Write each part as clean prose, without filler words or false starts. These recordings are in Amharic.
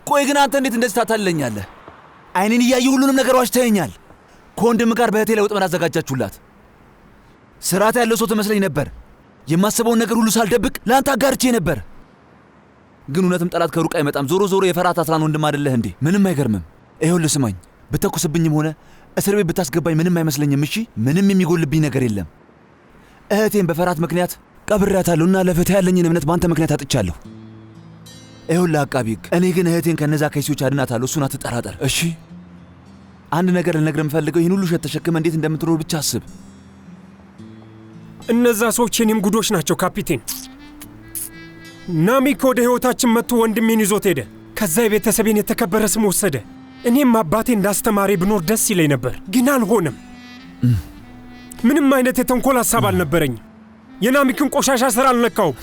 ቆይ ግን አንተ እንዴት እንደዚህ ታታለኛለህ? አይኔን እያየ ሁሉንም ነገር ዋሽተኸኛል። ከወንድም ጋር በእህቴ ላይ ወጥመድ አዘጋጃችሁላት። ስርዓት ያለው ሰው ትመስለኝ ነበር። የማስበውን ነገር ሁሉ ሳልደብቅ ለአንተ አጋርቼ ነበር። ግን እውነትም ጠላት ከሩቅ አይመጣም። ዞሮ ዞሮ የፈርሃት አስራን ወንድም አይደለህ እንዴ? ምንም አይገርምም። ይኸውልህ ስማኝ፣ ብተኩስብኝም ሆነ እስር ቤት ብታስገባኝ ምንም አይመስለኝም። እሺ፣ ምንም የሚጎልብኝ ነገር የለም። እህቴን በፈርሃት ምክንያት ቀብሬያታለሁና ለፍትህ ያለኝን እምነት በአንተ ምክንያት አጥቻለሁ። ይኸውልህ አቃቢ ሕግ፣ እኔ ግን እህቴን ከነዛ ከይሲዎች አድናታለሁ። እሱን አትጠራጠር። እሺ፣ አንድ ነገር ልነግርህ የምፈልገው ይህን ሁሉ ውሸት ተሸክመህ እንዴት እንደምትኖር ብቻ አስብ። እነዛ ሰዎች የኔም ጉዶች ናቸው ካፒቴን። ናሚክ ወደ ሕይወታችን መጥቶ ወንድሜን ይዞት ሄደ። ከዛ የቤተሰቤን የተከበረ ስም ወሰደ። እኔም አባቴ እንዳስተማሪ ብኖር ደስ ይለኝ ነበር፣ ግን አልሆነም። ምንም አይነት የተንኮል ሐሳብ አልነበረኝም። የናሚክን ቆሻሻ ሥራ አልነካውም።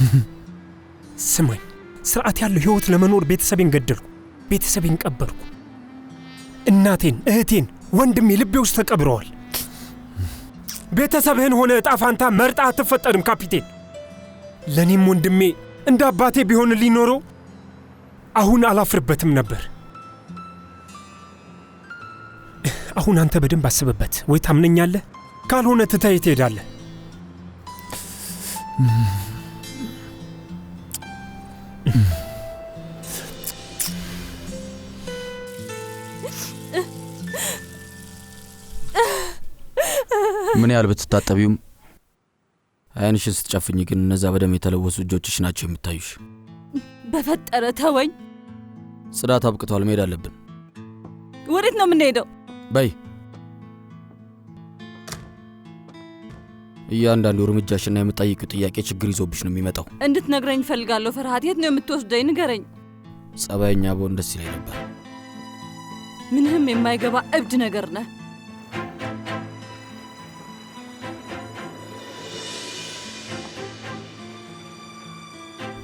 ስማኝ፣ ስርዓት ያለው ሕይወት ለመኖር ቤተሰቤን ገደልኩ፣ ቤተሰቤን ቀበርኩ። እናቴን፣ እህቴን፣ ወንድሜ ልቤ ውስጥ ተቀብረዋል። ቤተሰብህን ሆነ ዕጣ ፋንታ መርጣ አትፈጠርም ካፒቴን። ለእኔም ወንድሜ እንደ አባቴ ቢሆንልኝ ኖሮ አሁን አላፍርበትም ነበር። አሁን አንተ በደንብ አስብበት። ወይ ታምነኛለህ፣ ካልሆነ ትተህ ትሄዳለህ። ምን ያህል ብትታጠቢውም አይንሽን ስትጨፍኝ ግን እነዛ በደም የተለወሱ እጆችሽ ናቸው የሚታዩሽ። በፈጠረ ተወኝ። ጽዳት አብቅቷል፣ መሄድ አለብን። ወዴት ነው የምንሄደው? በይ፣ እያንዳንዱ እርምጃሽና የምትጠይቂው ጥያቄ ችግር ይዞብሽ ነው የሚመጣው። እንድትነግረኝ እፈልጋለሁ ፍርሃት። የት ነው የምትወስደኝ? ንገረኝ። ጸባይኛ ብሆን ደስ ይለኝ ነበር። ምንህም የማይገባ እብድ ነገር ነህ።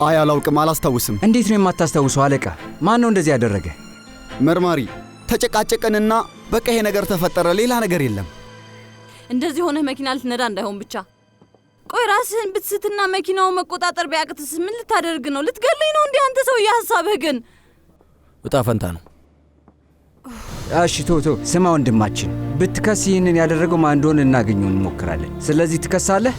አይ አላውቅም፣ አላስታውስም። እንዴት ነው የማታስታውሰው አለቃ? ማን ነው እንደዚህ ያደረገ? መርማሪ፣ ተጨቃጨቅንና በቃ ይሄ ነገር ተፈጠረ፣ ሌላ ነገር የለም። እንደዚህ ሆነህ መኪና ልትነዳ እንዳይሆን ብቻ። ቆይ ራስህን ብትስትና መኪናውን መቆጣጠር ቢያቅትስ ምን ልታደርግ ነው? ልትገለኝ ነው እንዴ አንተ ሰውዬ? ሐሳብህ ግን እጣ ፈንታ ነው። እሺ ቶ ስማ ወንድማችን፣ ብትከስ ይህንን ያደረገው ማን እንደሆነ እናገኘው እንሞክራለን። ስለዚህ ትከሳለህ?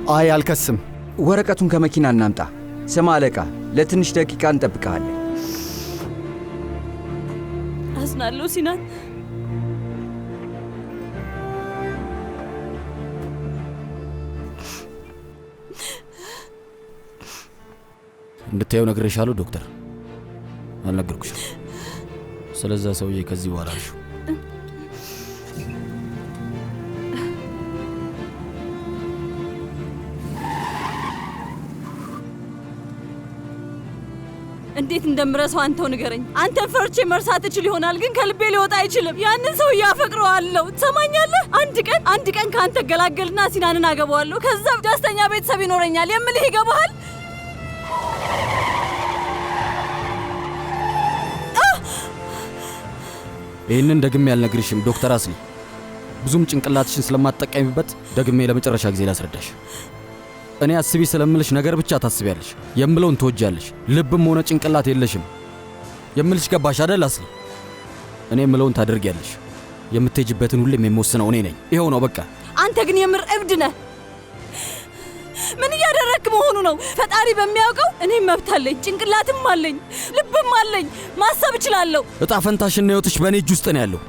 አይ አልከስም። ወረቀቱን ከመኪና እናምጣ። ስማ አለቃ፣ ለትንሽ ደቂቃ እንጠብቅሃለን። አዝናለሁ ሲናን። እንድታየው ነግሬሻለሁ ዶክተር። አልነገርኩሽም? ስለዛ ሰውዬ ከዚህ በኋላ አልሽው። እንዴት እንደምረሳው አንተው ንገረኝ። አንተን ፈርቼ መርሳት እችል ይሆናል፣ ግን ከልቤ ሊወጣ አይችልም። ያንን ሰው ያፈቅረዋለሁ። ትሰማኛለህ? አንድ ቀን ከአንተ ገላገልና ሲናንን አገባዋለሁ። ከዛ ደስተኛ ቤተሰብ ይኖረኛል የምልህ ይገባሃል? ይህንን ደግሜ ያልነግርሽም ዶክተር አስሊ። ብዙም ጭንቅላትሽን ስለማትጠቀሚበት ደግሜ ለመጨረሻ ጊዜ ላስረዳሽ። እኔ አስቢ ስለምልሽ ነገር ብቻ ታስቢያለሽ። የምለውን ትወጃለሽ። ልብም ሆነ ጭንቅላት የለሽም። የምልሽ ገባሽ አይደል አስሊ? እኔ የምለውን ታደርጊያለሽ። የምትሄጂበትን ሁሌም የምወስነው እኔ ነኝ። ይኸው ነው በቃ። አንተ ግን የምር እብድ ነህ። ምን እያደረክ መሆኑ ነው? ፈጣሪ በሚያውቀው እኔም መብት አለኝ፣ ጭንቅላትም አለኝ፣ ልብም አለኝ፣ ማሰብ እችላለሁ። እጣ ፈንታሽና ሕይወትሽ በእኔ እጅ ውስጥ ነው ያለው።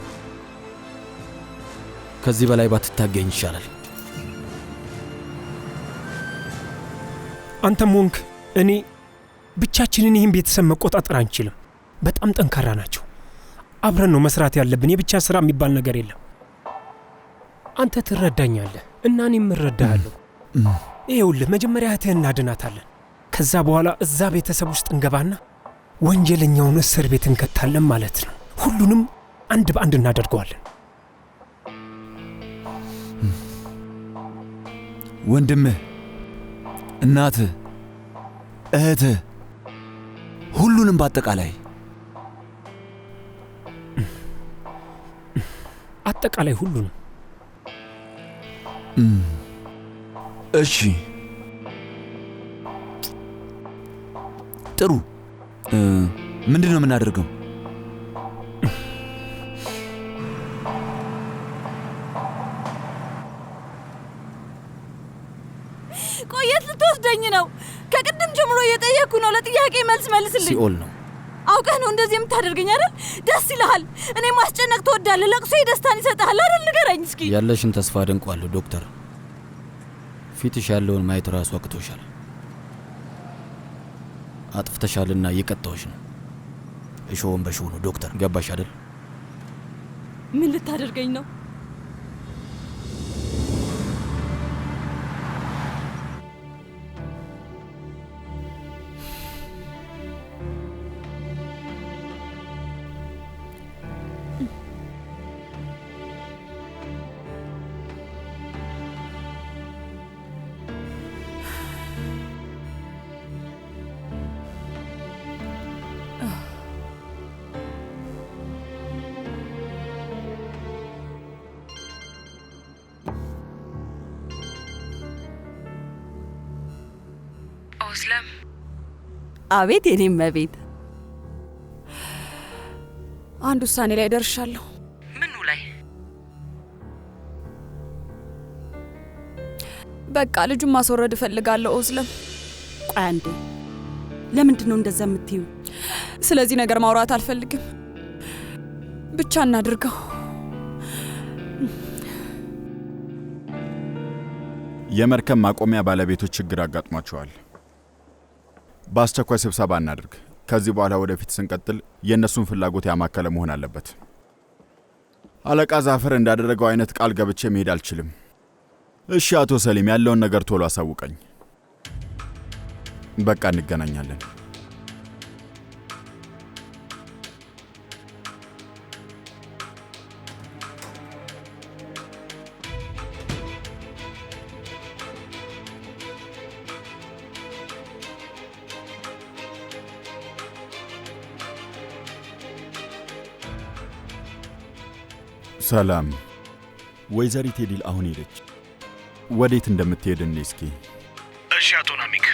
ከዚህ በላይ ባትታገኝ ይሻላል። አንተም ሆንክ እኔ ብቻችንን ይህን ቤተሰብ መቆጣጠር አንችልም። በጣም ጠንካራ ናቸው። አብረን ነው መስራት ያለብን። የብቻ ሥራ የሚባል ነገር የለም። አንተ ትረዳኛለህ እና እኔም እረዳሃለሁ። ይኸውልህ መጀመሪያ እህትህን እናድናታለን። ከዛ በኋላ እዛ ቤተሰብ ውስጥ እንገባና ወንጀለኛውን እስር ቤት እንከታለን ማለት ነው። ሁሉንም አንድ በአንድ እናደርገዋለን። ወንድምህ፣ እናትህ፣ እህትህ፣ ሁሉንም በአጠቃላይ አጠቃላይ ሁሉንም እሺ ጥሩ። ምንድን ነው የምናደርገው? ቆየት ልትወስደኝ ነው? ከቅድም ጀምሮ እየጠየቅኩ ነው። ለጥያቄ መልስ መልስልኝ። ሲኦል ነው። አውቀህ ነው እንደዚህ የምታደርገኝ አይደል? ደስ ይልሃል። እኔ ማስጨነቅ ትወዳለህ። ለቅሶ ደስታን ይሰጥሃል አይደል? ንገረኝ እስኪ። ያለሽን ተስፋ አደንቋለሁ ዶክተር። ፊትሽ ያለውን ማየት ራሱ አቅቶሻል። አጥፍተሻልና እየቀጣሁሽ ነው። እሾውን በሾው ነው ዶክተር። ገባሽ አይደል? ምን ልታደርገኝ ነው? ኦዝለም። አቤት የኔም መቤት። አንድ ውሳኔ ላይ ደርሻለሁ። ምኑ ላይ? በቃ ልጁን ማስወረድ እፈልጋለሁ ኦዝለም። ቆይ አንዴ፣ ለምንድን ነው እንደዛ የምትይው? ስለዚህ ነገር ማውራት አልፈልግም። ብቻ እናድርገው። የመርከብ ማቆሚያ ባለቤቶች ችግር አጋጥሟቸዋል። በአስቸኳይ ስብሰባ እናድርግ። ከዚህ በኋላ ወደፊት ስንቀጥል የእነሱን ፍላጎት ያማከለ መሆን አለበት። አለቃ ዛፈር እንዳደረገው አይነት ቃል ገብቼ መሄድ አልችልም። እሺ አቶ ሰሊም፣ ያለውን ነገር ቶሎ አሳውቀኝ። በቃ እንገናኛለን። ሰላም። ወይዘሪት ኤዲል አሁን ሄደች። ወዴት እንደምትሄድ እንይ እስኪ። እሺ አቶ ናሚክ።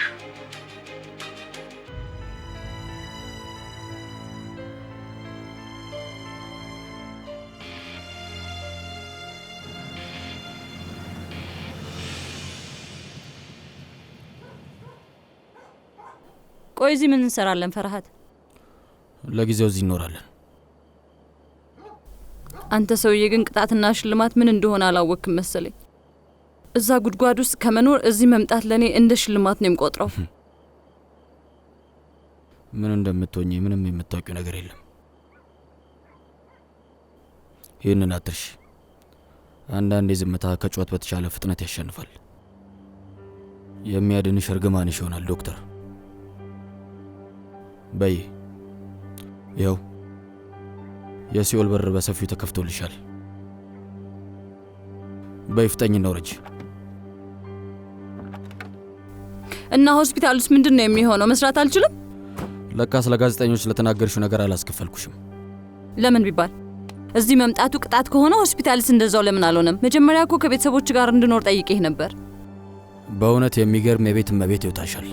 ቆይ እዚህ ምን እንሰራለን ፈርሃት? ለጊዜው እዚህ እንኖራለን። አንተ ሰውዬ ግን ቅጣትና ሽልማት ምን እንደሆነ አላወቅም መሰለኝ። እዛ ጉድጓድ ውስጥ ከመኖር እዚህ መምጣት ለኔ እንደ ሽልማት ነው የምቆጥረው። ምን እንደምትሆኚ ምንም የምታውቂው ነገር የለም። ይህንን አትርሺ። አንዳንዴ ዝምታ ከጩኸት በተሻለ ፍጥነት ያሸንፋል። የሚያድንሽ እርግማንሽ ይሆናል ዶክተር። በይ ይኸው የሲኦል በር በሰፊው ተከፍቶልሻል። በይፍጠኝና ውረጂ። እና ሆስፒታል ውስጥ ምንድን ነው የሚሆነው? መስራት አልችልም? ለካ ስለ ጋዜጠኞች ለተናገርሽው ነገር አላስከፈልኩሽም። ለምን ቢባል እዚህ መምጣቱ ቅጣት ከሆነ ሆስፒታልስ እንደዛው ለምን አልሆነም? መጀመሪያ እኮ ከቤተሰቦች ጋር እንድኖር ጠይቄህ ነበር። በእውነት የሚገርም የቤት እመቤት ይወጣሻል።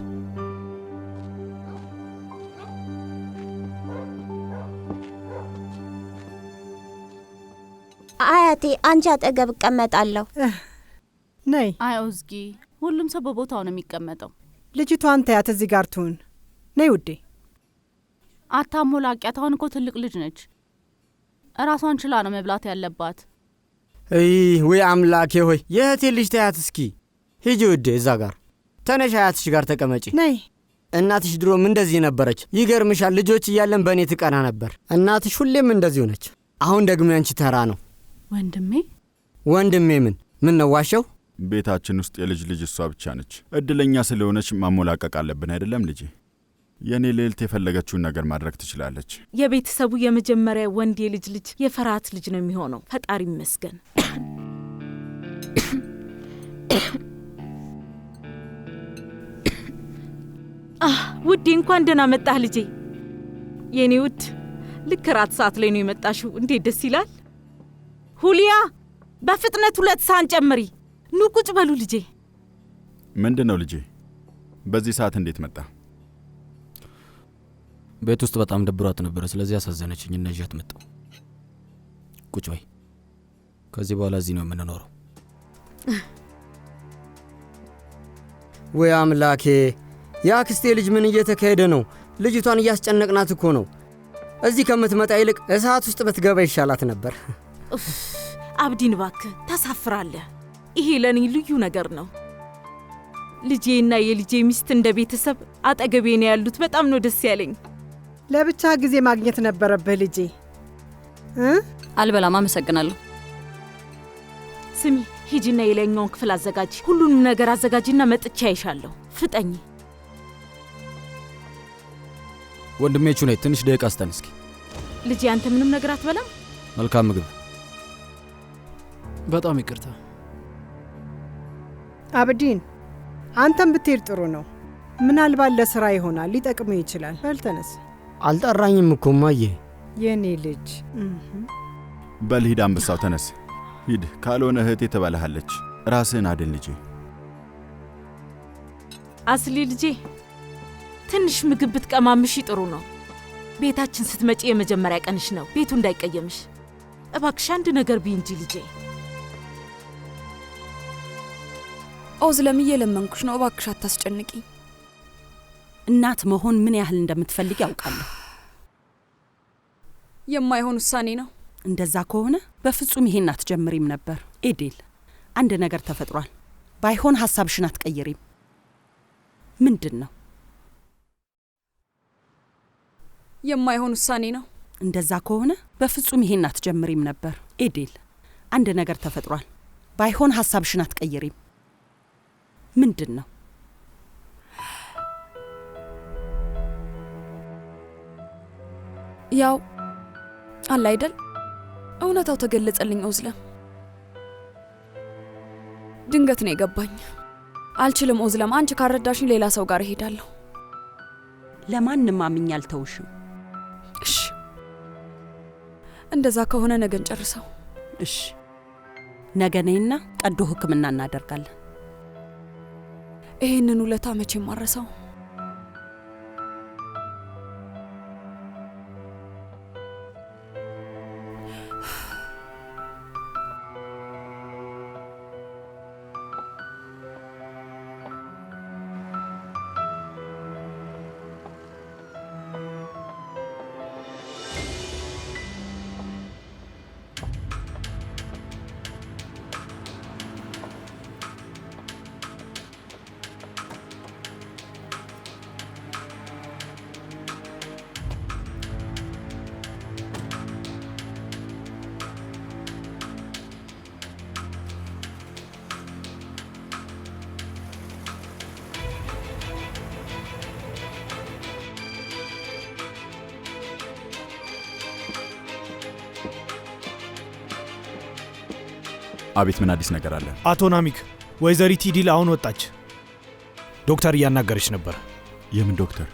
አያቴ አንቺ አጠገብ እቀመጣለሁ። ነይ። አይ ኦዝጊ፣ ሁሉም ሰው በቦታው ነው የሚቀመጠው። ልጅቷን ተያት፣ እዚህ ጋር ትሁን። ነይ ውዴ። አታሞላቂያት። አሁን እኮ ትልቅ ልጅ ነች። እራሷን ችላ ነው መብላት ያለባት። ወይ አምላኬ ሆይ፣ የእህቴ ልጅ ተያት እስኪ። ሂጂ ውዴ፣ እዛ ጋር ተነሽ፣ አያትሽ ጋር ተቀመጪ። ነይ። እናትሽ ድሮም እንደዚህ ነበረች። ይገርምሻል፣ ልጆች እያለን በእኔ ትቀና ነበር። እናትሽ ሁሌም እንደዚሁ ነች። አሁን ደግሞ ያንቺ ተራ ነው። ወንድሜ? ወንድሜ ምን ነው ዋሸው? ቤታችን ውስጥ የልጅ ልጅ እሷ ብቻ ነች። እድለኛ ስለሆነች ማሞላቀቅ አለብን አይደለም ልጄ? የኔ ልዕልት የፈለገችውን ነገር ማድረግ ትችላለች። የቤተሰቡ የመጀመሪያ ወንድ የልጅ ልጅ የፈርሃት ልጅ ነው የሚሆነው። ፈጣሪ ይመስገን። ውዴ፣ እንኳን ደህና መጣህ ልጄ። የኔ ውድ፣ ልክ ራት ሰዓት ላይ ነው የመጣሽው። እንዴት ደስ ይላል። ሁሊያ፣ በፍጥነት 2 ሳህን ጨምሪ። ኑ ቁጭ በሉ ልጄ። ምንድን ነው ልጄ? በዚህ ሰዓት እንዴት መጣ? ቤት ውስጥ በጣም ደብሯት ነበር። ስለዚህ አሳዘነችኝ እና ይዣት መጣሁ። ቁጭ በይ። ከዚህ በኋላ እዚህ ነው የምንኖረው። ወይ አምላኬ! የአክስቴ ልጅ ምን እየተካሄደ ነው? ልጅቷን እያስጨነቅናት እኮ ነው። እዚህ ከምትመጣ ይልቅ እሳት ውስጥ በትገባ ይሻላት ነበር። አብዲን እባክህ ታሳፍራለህ። ይሄ ለኔ ልዩ ነገር ነው። ልጄና የልጄ ሚስት እንደ ቤተሰብ አጠገቤ ነው ያሉት። በጣም ነው ደስ ያለኝ። ለብቻ ጊዜ ማግኘት ነበረብህ ልጄ። አልበላም፣ አመሰግናለሁ። ስሚ፣ ሂጂና የላይኛውን ክፍል አዘጋጂ። ሁሉንም ነገር አዘጋጂና መጥቻ አይሻለሁ። ፍጠኝ። ወንድሜ ቹኔ፣ ትንሽ ደቂቃ አስተን እስኪ። ልጄ አንተ ምንም ነገር አትበላም? መልካም ምግብ። በጣም ይቅርታ አብዲን፣ አንተም ብትሄድ ጥሩ ነው። ምናልባት ለስራ ይሆናል፣ ሊጠቅምህ ይችላል። በል ተነስ። አልጠራኝም እኮ እማዬ። የኔ ልጅ በል ሂድ፣ አንበሳው ተነስ ሂድ። ካልሆነ እህቴ ትበላሃለች። ራስህን አድን ልጄ። አስሊ ልጄ፣ ትንሽ ምግብ ብትቀማምሽ ጥሩ ነው። ቤታችን ስትመጪ የመጀመሪያ ቀንሽ ነው። ቤቱ እንዳይቀየምሽ እባክሽ አንድ ነገር ቢይ እንጂ ልጄ። ኦዝለም፣ እየለመንኩሽ ነው፣ እባክሽ አታስጨንቂኝ። እናት መሆን ምን ያህል እንደምትፈልግ ያውቃለሁ። የማይሆን ውሳኔ ነው። እንደዛ ከሆነ በፍጹም ይሄን አትጀምሪም ነበር። ኤዴል፣ አንድ ነገር ተፈጥሯል። ባይሆን ሐሳብሽን አትቀይሪም። ምንድን ነው? የማይሆን ውሳኔ ነው። እንደዛ ከሆነ በፍጹም ይሄን አትጀምሪም ነበር። ኤዴል፣ አንድ ነገር ተፈጥሯል። ባይሆን ሐሳብሽን አትቀይሪም። ምንድን ነው? ያው አለ አይደል፣ እውነታው ተገለጸልኝ። ኦዝለም፣ ድንገት ነው የገባኝ። አልችልም ኦዝለም፣ አንቺ ካረዳሽኝ ሌላ ሰው ጋር እሄዳለሁ። ለማንም አምኜ አልተውሽም። እሺ፣ እንደዛ ከሆነ ነገ እንጨርሰው። እሺ፣ ነገ ነይና ቀዶ ሕክምና እናደርጋለን። ይሄንን ውለታ መቼም አረሳው። አቤት፣ ምን አዲስ ነገር አለ? አቶ ናሚክ፣ ወይዘሪት ኢዲል አሁን ወጣች። ዶክተር እያናገረች ነበር። የምን ዶክተር?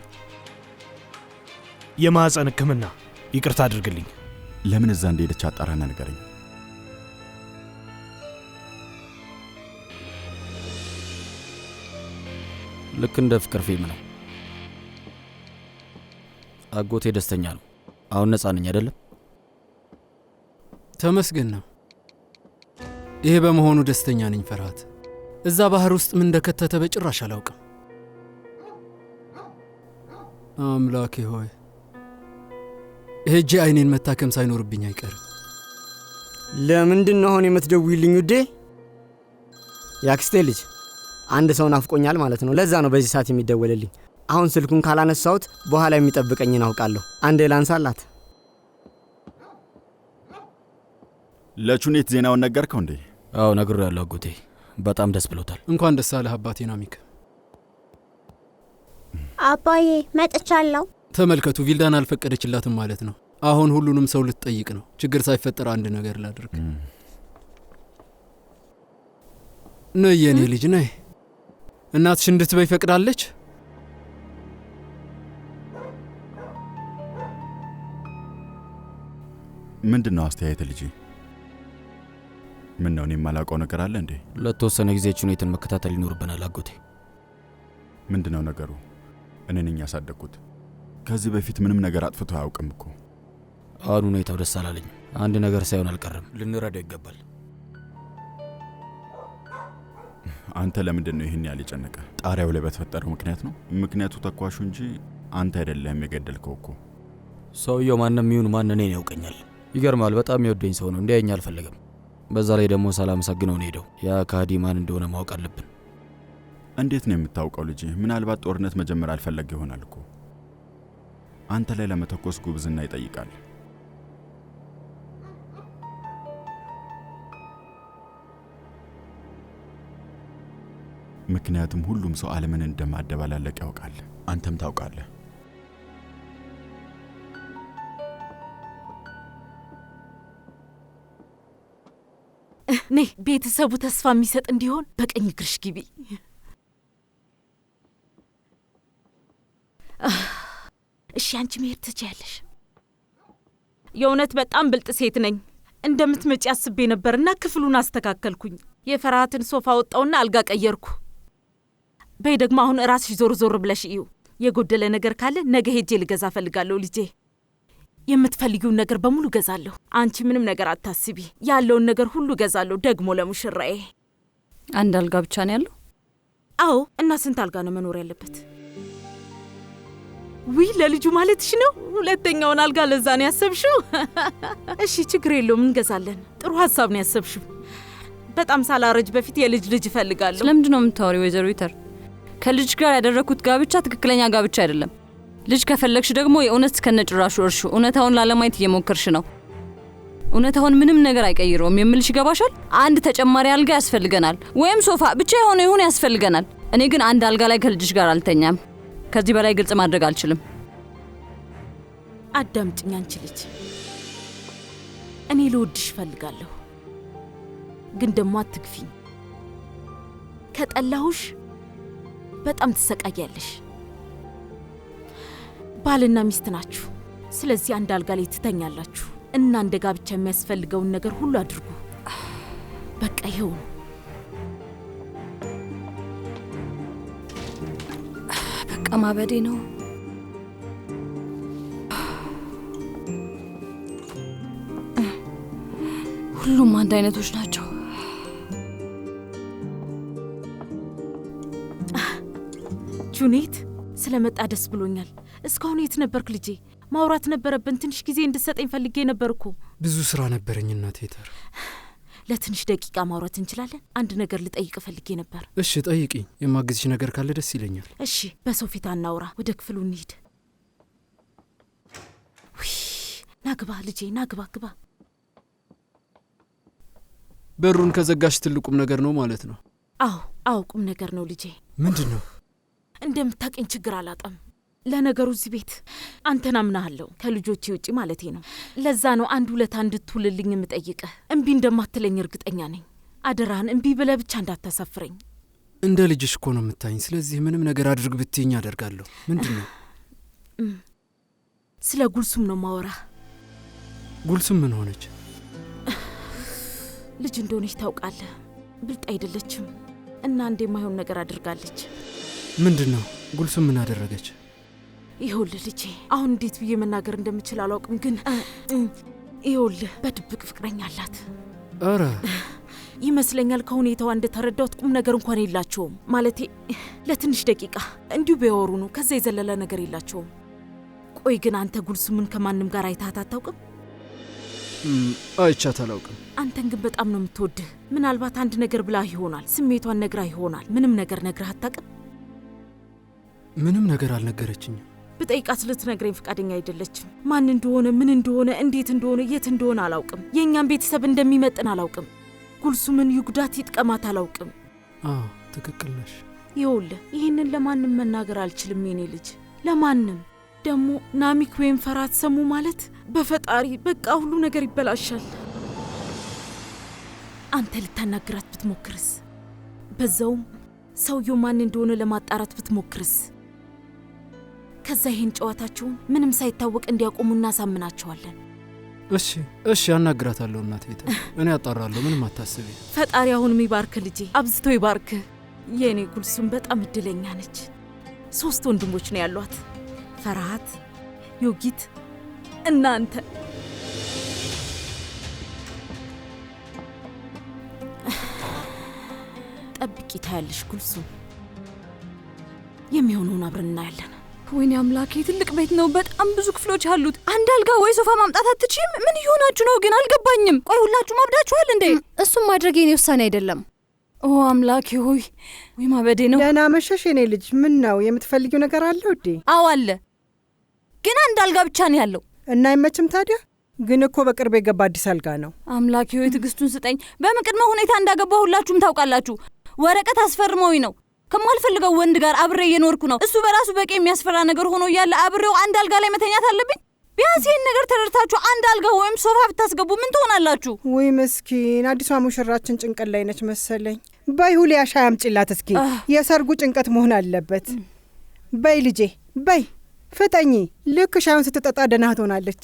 የማህፀን ሕክምና። ይቅርታ አድርግልኝ። ለምን እዛ እንደሄደች አጣራና ንገረኝ። ልክ እንደ ፍቅር ፊልም ነው። አጎቴ ደስተኛ ነው። አሁን ነፃ ነኝ አይደለም? ተመስገን ነው። ይሄ በመሆኑ ደስተኛ ነኝ። ፈርሃት፣ እዛ ባህር ውስጥ ምን እንደከተተ በጭራሽ አላውቅም። አምላኬ ሆይ፣ ሄጄ አይኔን መታከም ሳይኖርብኝ አይቀርም። ለምንድን ነው አሁን የምትደውይልኝ ውዴ? ያክስቴ ልጅ፣ አንድ ሰው ናፍቆኛል ማለት ነው። ለዛ ነው በዚህ ሰዓት የሚደወልልኝ። አሁን ስልኩን ካላነሳሁት በኋላ የሚጠብቀኝን አውቃለሁ። አንዴ ላንሳላት። ለቹኔት ዜናውን ነገርከው እንዴ? አዎ ነግሬያለሁ አጎቴ። በጣም ደስ ብሎታል። እንኳን ደስ አለህ አባቴ ናሚክ። አባዬ መጥቻለሁ። ተመልከቱ፣ ቪልዳን አልፈቀደችላትም ማለት ነው። አሁን ሁሉንም ሰው ልትጠይቅ ነው። ችግር ሳይፈጠር አንድ ነገር ላድርግ። ነይ የኔ ልጅ ነይ። እናትሽ እንድትበይ ፈቅዳለች? ምንድን ነው አስተያየት ልጄ? ምን ነው? እኔ የማላውቀው ነገር አለ እንዴ? ለተወሰነ ጊዜ ሁኔታን መከታተል ይኖርብናል አጎቴ። ምንድነው ነገሩ? እኔ ነኝ ያሳደግኩት። ከዚህ በፊት ምንም ነገር አጥፍቶ አያውቅም እኮ። አሁን ሁኔታው ደስ አላለኝም። አንድ ነገር ሳይሆን አልቀረም። ልንረዳው ይገባል። አንተ ለምንድን ነው ይህን ያህል የጨነቀ? ጣሪያው ላይ በተፈጠረው ምክንያት ነው? ምክንያቱ ተኳሹ እንጂ አንተ አይደለህም የገደልከው እኮ። ሰውየው ማንም ይሁን ማን እኔን ያውቀኛል። ይገርማል። በጣም የወደኝ ሰው ነው። እንዲያየኝ አልፈለገም። በዛ ላይ ደግሞ ሳላመሰግነው ነው ሄደው። ያ ከሃዲ ማን እንደሆነ ማወቅ አለብን። እንዴት ነው የምታውቀው ልጅ? ምናልባት ጦርነት መጀመር አልፈለገ ይሆናል እኮ። አንተ ላይ ለመተኮስ ጉብዝና ይጠይቃል። ምክንያቱም ሁሉም ሰው ዓለምን እንደማደባላለቅ ያውቃል። አንተም ታውቃለህ። ኔ ቤተሰቡ ተስፋ የሚሰጥ እንዲሆን በቀኝ እግርሽ ግቢ። እሺ አንቺ መሄድ ትችያለሽ። የእውነት በጣም ብልጥ ሴት ነኝ። እንደምትመጪ አስቤ ነበርና ክፍሉን አስተካከልኩኝ። የፈርሃትን ሶፋ ወጣውና አልጋ ቀየርኩ። በይ ደግሞ አሁን ራስሽ ዞር ዞር ብለሽ እዩ። የጎደለ ነገር ካለ ነገ ሄጄ ልገዛ ፈልጋለሁ ልጄ። የምትፈልጊውን ነገር በሙሉ ገዛለሁ። አንቺ ምንም ነገር አታስቢ። ያለውን ነገር ሁሉ ገዛለሁ። ደግሞ ለሙሽራዬ አንድ አልጋ ብቻ ነው ያለው? አዎ። እና ስንት አልጋ ነው መኖር ያለበት? ውይ ለልጁ ማለትሽ ነው? ሁለተኛውን አልጋ ለዛ ነው ያሰብሽው? እሺ ችግር የለውም እንገዛለን። ጥሩ ሐሳብ ነው ያሰብሽው። በጣም ሳላረጅ በፊት የልጅ ልጅ እፈልጋለሁ። ስለምንድን ነው የምታወሪው ወይዘሮ ይተር? ከልጅ ጋር ያደረኩት ጋብቻ ትክክለኛ ጋብቻ አይደለም። ልጅ ከፈለግሽ ደግሞ የእውነት ከነጭራሹ እርሹ። እውነታውን ላለማየት እየሞከርሽ ነው። እውነታውን ምንም ነገር አይቀይረውም የምልሽ ይገባሻል? አንድ ተጨማሪ አልጋ ያስፈልገናል፣ ወይም ሶፋ ብቻ የሆነ ይሁን ያስፈልገናል። እኔ ግን አንድ አልጋ ላይ ከልጅሽ ጋር አልተኛም። ከዚህ በላይ ግልጽ ማድረግ አልችልም። አዳምጪኝ አንቺ ልጅ። እኔ ልወድሽ እፈልጋለሁ፣ ግን ደግሞ አትግፊኝ። ከጠላሁሽ በጣም ትሰቃያለሽ። ባልና ሚስት ናችሁ። ስለዚህ አንድ አልጋ ላይ ትተኛላችሁ እና እንደ ጋብቻ የሚያስፈልገውን ነገር ሁሉ አድርጉ። በቃ ይኸው ነው። በቃ ማበዴ ነው። ሁሉም አንድ አይነቶች ናቸው። ጁኔት ስለመጣ ደስ ብሎኛል። እስካሁን የት ነበርክ ልጄ? ማውራት ነበረብን። ትንሽ ጊዜ እንድትሰጠኝ ፈልጌ ነበር እኮ። ብዙ ስራ ነበረኝ እናቴ ተር። ለትንሽ ደቂቃ ማውራት እንችላለን? አንድ ነገር ልጠይቅ ፈልጌ ነበር። እሺ ጠይቂኝ። የማግዝሽ ነገር ካለ ደስ ይለኛል። እሺ በሰው ፊት አናውራ። ወደ ክፍሉ እንሂድ። ናግባ ልጄ ናግባ፣ ግባ። በሩን ከዘጋሽ ትልቁም ነገር ነው ማለት ነው? አዎ ቁም ነገር ነው ልጄ። ምንድን ነው? እንደምታቀኝ ችግር አላጣም። ለነገሩ እዚህ ቤት አንተን አምናለሁ፣ ከልጆቼ ውጪ ማለቴ ነው። ለዛ ነው አንድ ሁለት እንድትውልልኝ የምጠይቅህ። እምቢ እንደማትለኝ እርግጠኛ ነኝ። አደራህን እምቢ ብለህ ብቻ እንዳታሳፍረኝ። እንደ ልጅሽ እኮ ነው የምታኝ። ስለዚህ ምንም ነገር አድርግ ብትይኝ አደርጋለሁ። ምንድን ነው? ስለ ጉልሱም ነው ማወራ። ጉልሱም ምን ሆነች? ልጅ እንደሆነች ታውቃለህ። ብልጥ አይደለችም እና አንድ የማይሆን ነገር አድርጋለች። ምንድን ነው? ጉልሱም ምን አደረገች? ይኸውልህ ልጄ፣ አሁን እንዴት ብዬ መናገር እንደምችል አላውቅም፣ ግን ይኸውልህ በድብቅ ፍቅረኛ አላት። ኧረ ይመስለኛል ከሁኔታዋ እንደተረዳሁት ቁም ነገር እንኳን የላቸውም። ማለቴ ለትንሽ ደቂቃ እንዲሁ ቢያወሩ ነው፣ ከዛ የዘለለ ነገር የላቸውም። ቆይ ግን አንተ ጉልሱምን ከማንም ጋር አይታት አታውቅም? አይቻት አላውቅም። አንተን ግን በጣም ነው የምትወድህ። ምናልባት አንድ ነገር ብላ ይሆናል፣ ስሜቷን ነግራ ይሆናል። ምንም ነገር ነግረህ አታውቅም? ምንም ነገር አልነገረችኝም። ብጠይቃት ልትነግረኝ ፈቃደኛ አይደለችም። ማን እንደሆነ፣ ምን እንደሆነ፣ እንዴት እንደሆነ፣ የት እንደሆነ አላውቅም። የእኛም ቤተሰብ እንደሚመጥን አላውቅም። ጉልሱምን ይጉዳት ይጥቀማት አላውቅም። ትክክል ነሽ። ይኸውልህ ይህንን ለማንም መናገር አልችልም የኔ ልጅ፣ ለማንም። ደግሞ ናሚክ ወይም ፈርሃት ሰሙ ማለት በፈጣሪ በቃ ሁሉ ነገር ይበላሻል። አንተ ልታናግራት ብትሞክርስ? በዛውም ሰውየው ማን እንደሆነ ለማጣራት ብትሞክርስ? ከዛ ይህን ጨዋታቸውን ምንም ሳይታወቅ እንዲያቆሙ እናሳምናቸዋለን። እሺ አናግራታለሁ እናት ቤት እኔ አጣራለሁ። ምንም አታስቢ። ፈጣሪ አሁንም ይባርክ ልጄ፣ አብዝቶ ይባርክ። የእኔ ጉልሱም በጣም እድለኛ ነች። 3 ወንድሞች ነው ያሏት፣ ፈርሃት፣ ዮጊት እና አንተ። ጠብቂ ታያለሽ ጉልሱም፣ የሚሆነውን አብረን እናያለን። ወይኔ አምላኬ፣ ትልቅ ቤት ነው፣ በጣም ብዙ ክፍሎች አሉት። አንድ አልጋ ወይ ሶፋ ማምጣት አትችይም? ምን እየሆናችሁ ነው ግን? አልገባኝም። ቆይ ሁላችሁም አብዳችኋል እንዴ? እሱም ማድረግ የኔ ውሳኔ አይደለም። ኦ አምላኬ ሆይ፣ ወይ ማበዴ ነው። ደህና መሸሽ የኔ ልጅ። ምን ነው የምትፈልጊው ነገር አለ ውዴ? አዎ አለ፣ ግን አንድ አልጋ ብቻ ነው ያለው። እና አይመችም ታዲያ? ግን እኮ በቅርብ የገባ አዲስ አልጋ ነው። አምላኬ ሆይ ትዕግስቱን ስጠኝ። በምን ቅድመ ሁኔታ እንዳገባ ሁላችሁም ታውቃላችሁ። ወረቀት አስፈርመውኝ ነው። ከማልፈልገው ወንድ ጋር አብሬ እየኖርኩ ነው። እሱ በራሱ በቂ የሚያስፈራ ነገር ሆኖ እያለ አብሬው አንድ አልጋ ላይ መተኛት አለብኝ? ቢያንስ ይህን ነገር ተረድታችሁ አንድ አልጋ ወይም ሶፋ ብታስገቡ ምን ትሆናላችሁ? ውይ ምስኪን፣ አዲሷ ሙሽራችን ጭንቀት ላይ ነች መሰለኝ። በይ ሁሊያ ሻይ አምጪላት እስኪ። የሰርጉ ጭንቀት መሆን አለበት። በይ ልጄ በይ ፍጠኚ። ልክ ሻዩን ስትጠጣ ደህና ትሆናለች።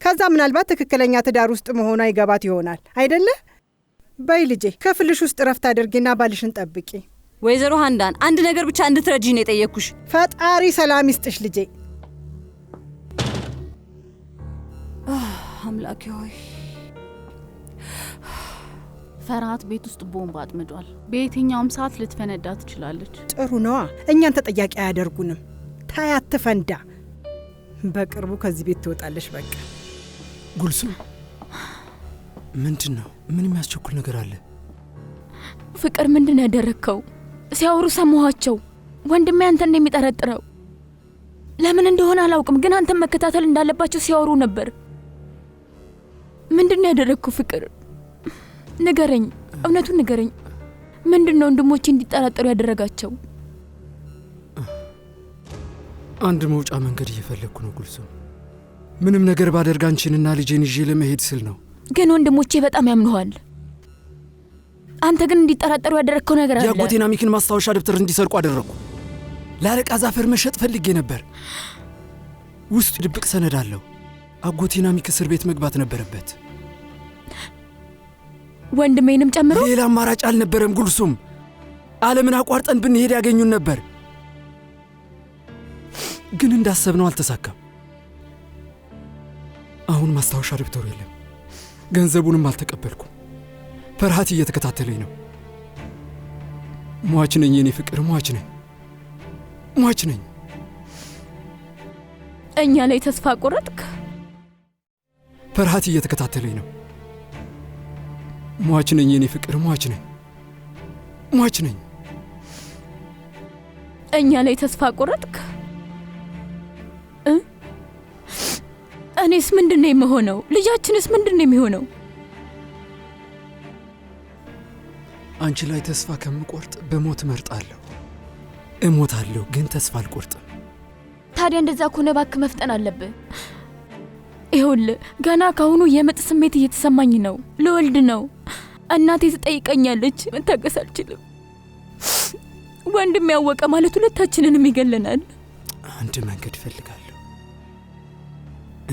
ከዛ ምናልባት ትክክለኛ ትዳር ውስጥ መሆኗ ይገባት ይሆናል አይደለ? በይ ልጄ ክፍልሽ ውስጥ ረፍት አድርጊና ባልሽን ጠብቂ። ወይዘሮ ሃንዳን አንድ ነገር ብቻ እንድትረጂ ነው የጠየቅኩሽ። ፈጣሪ ሰላም ይስጥሽ ልጄ። አምላኬ ሆይ። ፈርሃት ቤት ውስጥ ቦምብ አጥምዷል። በየትኛውም ሰዓት ልትፈነዳ ትችላለች። ጥሩ ነዋ፣ እኛን ተጠያቂ አያደርጉንም። ታያት ትፈንዳ። በቅርቡ ከዚህ ቤት ትወጣለች። በቃ ጉልሱም፣ ምንድን ነው? ምን የሚያስቸኩል ነገር አለ? ፍቅር፣ ምንድን ነው ያደረግከው? ሲያወሩ ሰማኋቸው። ወንድሜ አንተ እንደሚጠረጥረው ለምን እንደሆነ አላውቅም፣ ግን አንተን መከታተል እንዳለባቸው ሲያወሩ ነበር። ምንድን ነው ያደረግከው? ፍቅር ንገረኝ፣ እውነቱን ንገረኝ። ምንድን ነው ወንድሞቼ እንዲጠራጠሩ ያደረጋቸው? አንድ መውጫ መንገድ እየፈለግኩ ነው ጉልሱም። ምንም ነገር ባደርግ አንቺንና ልጄን ይዤ ለመሄድ ስል ነው። ግን ወንድሞቼ በጣም ያምኑሃል። አንተ ግን እንዲጠራጠሩ ያደረግከው ነገር አለ። የአጎቴን አሚክን ማስታወሻ ደብተር እንዲሰርቁ አደረግኩ። ለአለቃ ዛፈር መሸጥ ፈልጌ ነበር። ውስጡ ድብቅ ሰነድ አለው። አጎቴን አሚክ እስር ቤት መግባት ነበረበት፣ ወንድሜንም ጨምሮ። ሌላ አማራጭ አልነበረም ጉልሱም። ዓለምን አቋርጠን ብንሄድ ያገኙን ነበር። ግን እንዳሰብነው አልተሳካም። አሁን ማስታወሻ ደብተሩ የለም፣ ገንዘቡንም አልተቀበልኩም። ፈርሃት እየተከታተለኝ ነው። ሟች ነኝ የኔ ፍቅር፣ ሟች ነኝ፣ ሟች ነኝ። እኛ ላይ ተስፋ ቆረጥክ? ፈርሃት እየተከታተለኝ ነው። ሟች ነኝ የኔ ፍቅር፣ ሟች ነኝ፣ ሟች ነኝ። እኛ ላይ ተስፋ ቆረጥክ? እኔስ ምንድነው የምሆነው? ልጃችንስ ምንድነው የሚሆነው? አንቺ ላይ ተስፋ ከምቆርጥ በሞት እመርጣለሁ። እሞታለሁ፣ ግን ተስፋ አልቆርጥም። ታዲያ እንደዛ ከሆነ እባክህ መፍጠን አለብህ። ይኸውልህ ገና ካሁኑ የምጥ ስሜት እየተሰማኝ ነው። ልወልድ ነው። እናቴ ትጠይቀኛለች። መታገስ አልችልም። ወንድም ያወቀ ማለት ሁለታችንንም ይገለናል። አንድ መንገድ እፈልጋለሁ።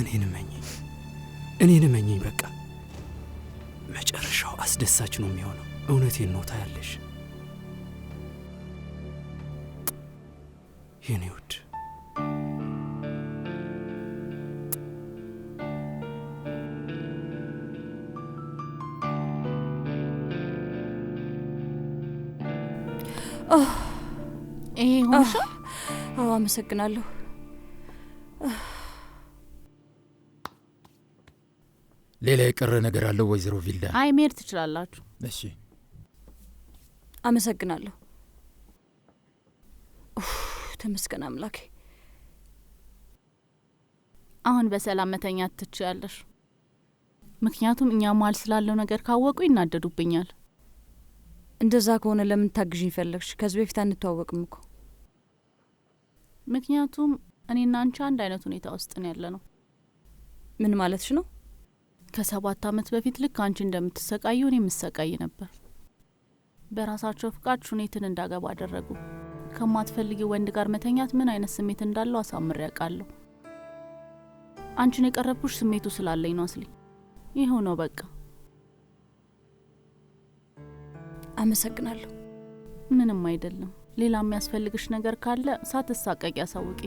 እኔን እመኚኝ። በቃ መጨረሻው አስደሳች ነው የሚሆነው። እውነቴን ነው። ታያለሽ የኔ ውድ። ይሄ ሆንሽ? አዎ አመሰግናለሁ። ሌላ የቀረ ነገር አለው ወይዘሮ ቪልዳ? አይ መሄድ ትችላላችሁ። እሺ አመሰግናለሁ። ተመስገን አምላኬ። አሁን በሰላም መተኛት ትችያለሽ። ምክንያቱም እኛ መሀል ስላለው ነገር ካወቁ ይናደዱብኛል። እንደዛ ከሆነ ለምን ታግዥኝ ፈለግሽ? ከዚህ በፊት አንተዋወቅም እኮ። ምክንያቱም እኔና አንቺ አንድ አይነት ሁኔታ ውስጥ ነው ያለ ነው። ምን ማለትሽ ነው? ከ7 ዓመት በፊት ልክ አንቺ እንደምትሰቃዩ እኔ የምሰቃይ ነበር። በራሳቸው ፍቃድ ሹኔትን እንዳገባ አደረጉ። ከማትፈልጊ ወንድ ጋር መተኛት ምን አይነት ስሜት እንዳለው አሳምሬ ያውቃለሁ። አንቺን የቀረብኩሽ ስሜቱ ስላለኝ ነው አስሊ። ይኸው ነው በቃ። አመሰግናለሁ። ምንም አይደለም። ሌላ የሚያስፈልግሽ ነገር ካለ ሳትሳቀቂ አሳውቂ።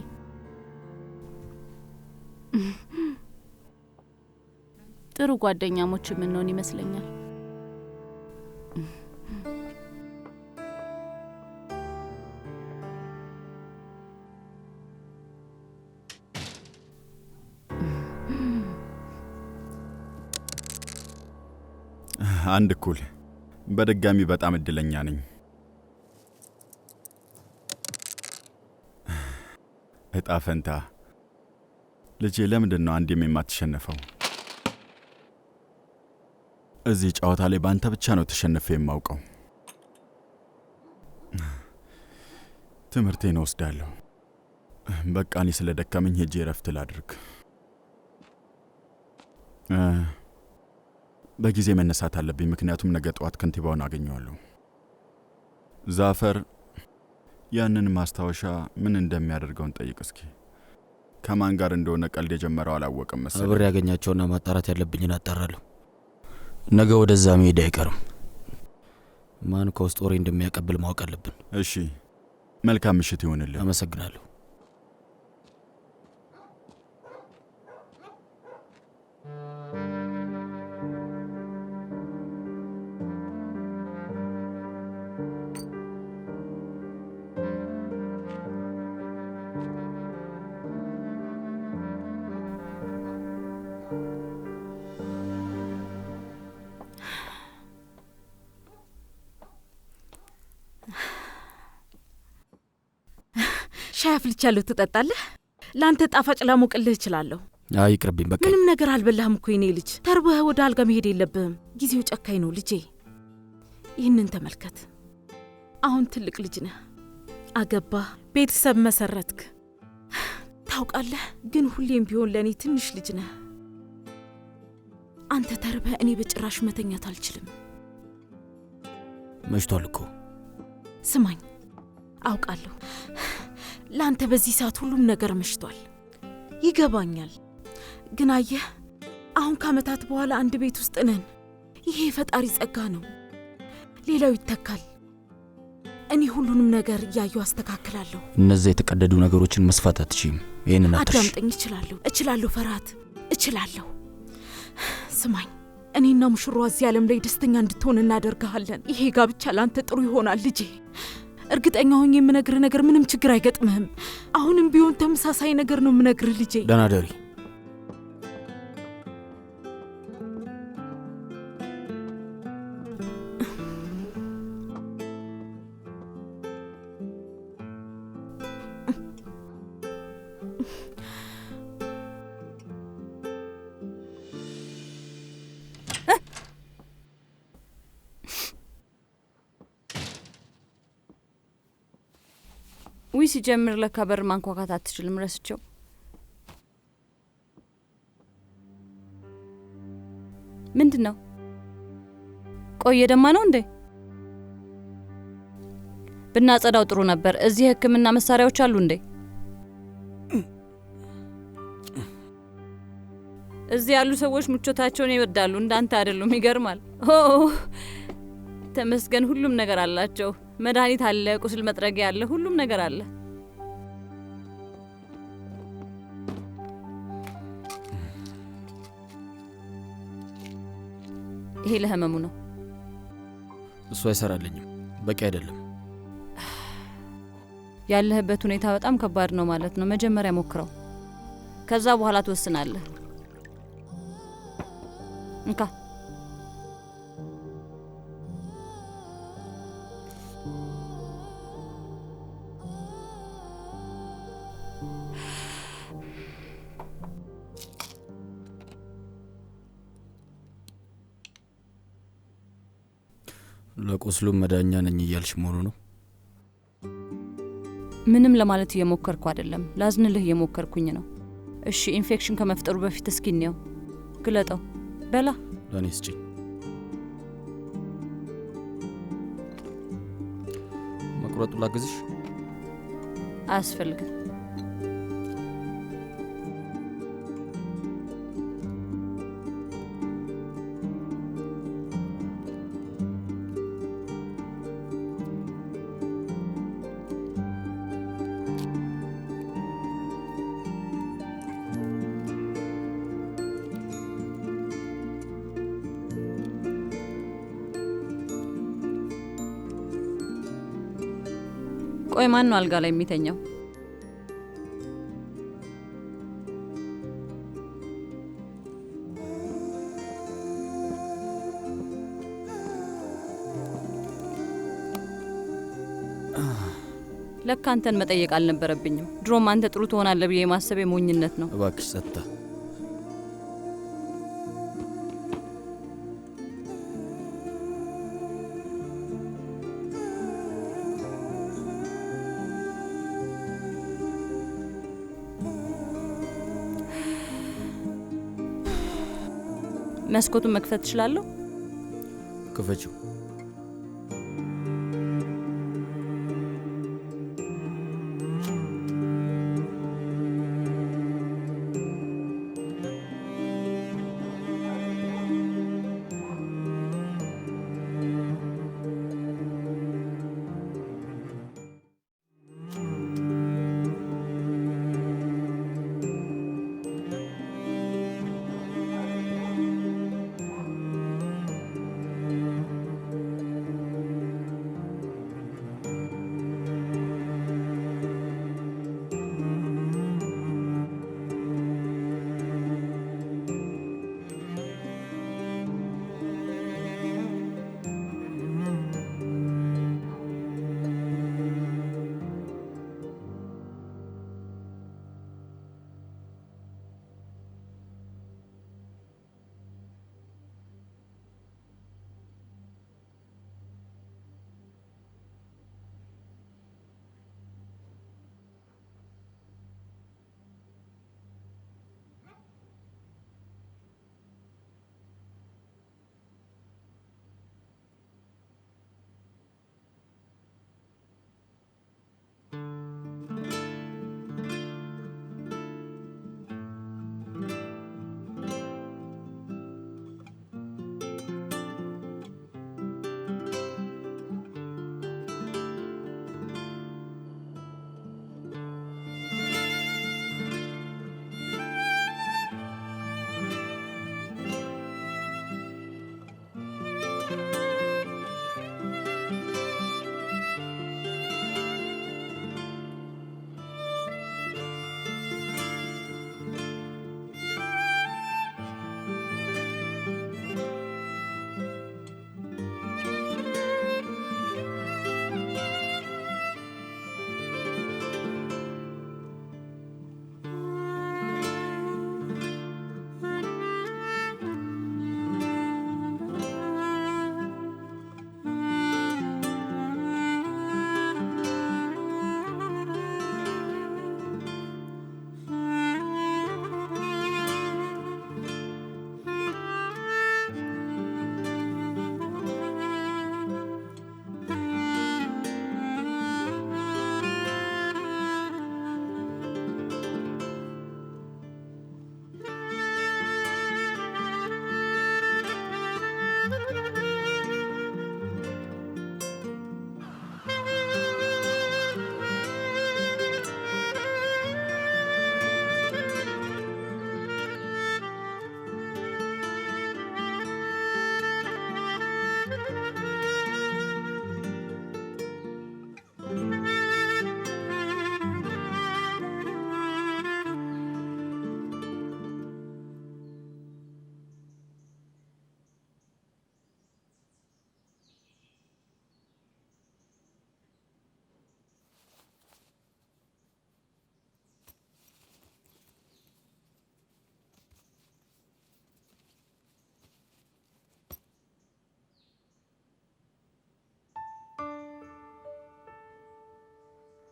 ጥሩ ጓደኛሞች የምንሆን ይመስለኛል። አንድ እኩል በድጋሚ በጣም እድለኛ ነኝ። እጣ ፈንታ ልጄ፣ ለምንድን ነው አንዴም የማትሸነፈው? እዚህ ጨዋታ ላይ በአንተ ብቻ ነው ተሸንፌ የማውቀው። ትምህርቴን ወስዳለሁ። በቃ እኔ ስለ ደከመኝ ሄጄ እረፍት ላድርግ። በጊዜ መነሳት አለብኝ፣ ምክንያቱም ነገ ጠዋት ከንቲባውን አገኘዋለሁ። ዛፈር ያንን ማስታወሻ ምን እንደሚያደርገውን ጠይቅ እስኪ። ከማን ጋር እንደሆነ ቀልድ የጀመረው አላወቅም መሰለኝ። አብሬ ያገኛቸውና ማጣራት ያለብኝን አጣራለሁ። ነገ ወደዛ መሄድ አይቀርም። ማን ከውስጥ ወሬ እንደሚያቀብል ማወቅ አለብን። እሺ፣ መልካም ምሽት ይሁንልህ። አመሰግናለሁ። ሻይ አፍልቻለሁ፣ ትጠጣለህ? ለአንተ ጣፋጭ ላሞቅልህ እችላለሁ። አይ ይቅርብኝ፣ በቃ ምንም ነገር አልበላህም እኮ የኔ ልጅ። ተርበህ ወደ አልጋ መሄድ የለብህም። ጊዜው ጨካኝ ነው ልጄ። ይህንን ተመልከት። አሁን ትልቅ ልጅ ነህ፣ አገባህ፣ ቤተሰብ መሰረትክ። ታውቃለህ፣ ግን ሁሌም ቢሆን ለእኔ ትንሽ ልጅ ነህ። አንተ ተርበህ እኔ በጭራሽ መተኛት አልችልም። መሽቷል እኮ። ስማኝ፣ አውቃለሁ ለአንተ በዚህ ሰዓት ሁሉም ነገር መሽቷል፣ ይገባኛል። ግን አየህ፣ አሁን ከዓመታት በኋላ አንድ ቤት ውስጥ ነን። ይሄ የፈጣሪ ጸጋ ነው። ሌላው ይተካል። እኔ ሁሉንም ነገር እያየሁ አስተካክላለሁ። እነዚያ የተቀደዱ ነገሮችን መስፋት አትችይም። ይህንን አዳምጠኝ። እችላለሁ ፈርሃት፣ እችላለሁ። ስማኝ፣ እኔና ሙሽሯ እዚህ ዓለም ላይ ደስተኛ እንድትሆን እናደርግሃለን። ይሄ ጋብቻ ለአንተ ጥሩ ይሆናል ልጄ። እርግጠኛ ሆኜ የምነግርህ ነገር ምንም ችግር አይገጥምህም። አሁንም ቢሆን ተመሳሳይ ነገር ነው የምነግርህ ልጄ። ደህና ደሪ። ውይ ሲጀምር ለካ በር ማንኳኳት አትችልም፣ ረስቸው። ምንድን ነው? ቆየ ደማ ነው እንዴ? ብናጸዳው ጥሩ ነበር። እዚህ ሕክምና መሳሪያዎች አሉ እንዴ? እዚህ ያሉ ሰዎች ምቾታቸውን ይወዳሉ፣ እንዳንተ አይደሉም። ይገርማል። ተመስገን፣ ሁሉም ነገር አላቸው። መድኃኒት አለ፣ ቁስል መጥረጊያ አለ፣ ሁሉም ነገር አለ። ይሄ ለህመሙ ነው። እሱ አይሰራልኝም፣ በቂ አይደለም። ያለህበት ሁኔታ በጣም ከባድ ነው ማለት ነው። መጀመሪያ ሞክረው፣ ከዛ በኋላ ትወስናለህ። እንካ ለቁስሉም መዳኛ ነኝ እያልሽ መሆኑ ነው? ምንም ለማለት እየሞከርኩ አይደለም፣ ላዝንልህ እየሞከርኩኝ ነው። እሺ፣ ኢንፌክሽን ከመፍጠሩ በፊት እስኪ እንየው። ግለጠው። በላ ለእኔ ስጪኝ። መቁረጡ ላግዝሽ? አያስፈልግም። ቆይ ማን ነው አልጋ ላይ የሚተኛው? ለካ አንተን መጠየቅ አልነበረብኝም። ድሮም አንተ ጥሩ ትሆናለህ ብዬ ማሰብ የሞኝነት ነው። እባክሽ ጸጥታ። መስኮቱን መክፈት ትችላለህ? ክፈችው።